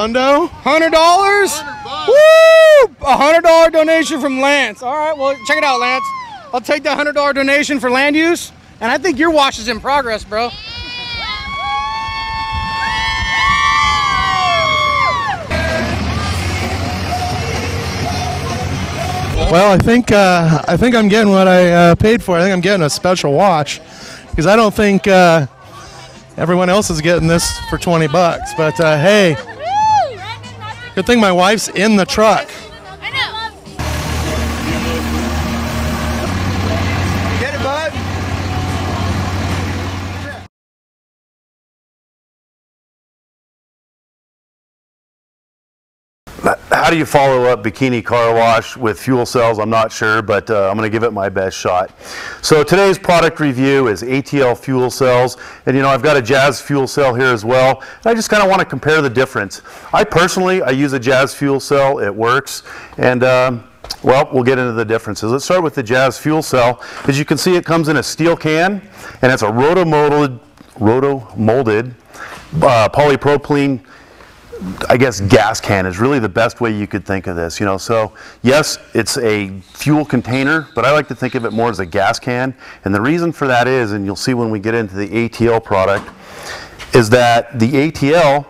hundo? $100? Woo! A $100 donation from Lance. All right, well, check it out, Lance. I'll take that $100 donation for land use, and I think your wash is in progress, bro. Well, I think I'm getting what I paid for. I think I'm getting a special wash because I don't think everyone else is getting this for 20 bucks. But hey, good thing my wife's in the truck. Get it, bud. How do you follow up bikini car wash with fuel cells? I'm not sure, but I'm going to give it my best shot. So today's product review is ATL fuel cells, and I've got a Jazz fuel cell here as well. And I just kind of want to compare the difference. I use a Jazz fuel cell. It works, and well, we'll get into the differences. Let's start with the Jazz fuel cell. As you can see, it comes in a steel can, and it's a roto-molded polypropylene, I guess, gas can is really the best way you could think of this. So yes, it's a fuel container, but I like to think of it more as a gas can. And the reason for that is, and you'll see when we get into the ATL product, is that the ATL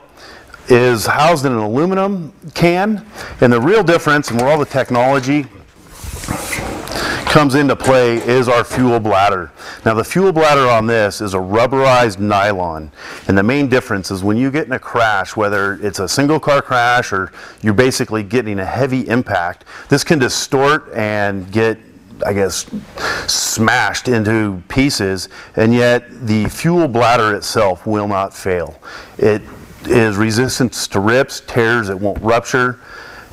is housed in an aluminum can, and the real difference, and where all the technology comes into play, is our fuel bladder. Now the fuel bladder on this is a rubberized nylon, and the main difference is when you get in a crash, whether it's a single car crash or you're basically getting a heavy impact, this can distort and get, I guess, smashed into pieces, and yet the fuel bladder itself will not fail. It is resistant to rips, tears, it won't rupture,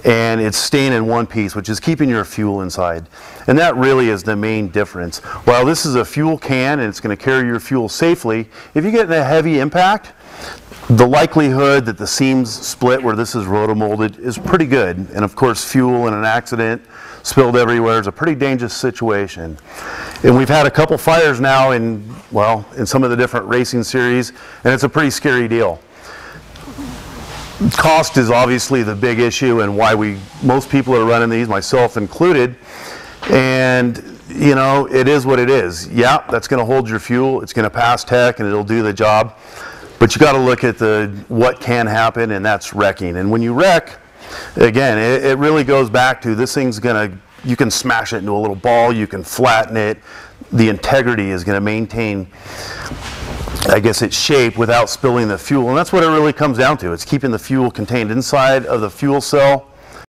and it's staying in one piece, which is keeping your fuel inside. And that really is the main difference. While this is a fuel can and it's going to carry your fuel safely, if you get in a heavy impact, the likelihood that the seams split where this is roto-molded is pretty good. And of course, fuel in an accident spilled everywhere is a pretty dangerous situation. And we've had a couple fires now in some of the different racing series, and it's a pretty scary deal. Cost is obviously the big issue, and why most people are running these, myself included. And it is what it is. Yeah, that's going to hold your fuel. It's going to pass tech, and it'll do the job. But you got to look at what can happen, and that's wrecking. And when you wreck, again, it really goes back to this thing's you can smash it into a little ball, you can flatten it. The integrity is going to maintain, I guess, its shape without spilling the fuel. And that's what it really comes down to. It's keeping the fuel contained inside of the fuel cell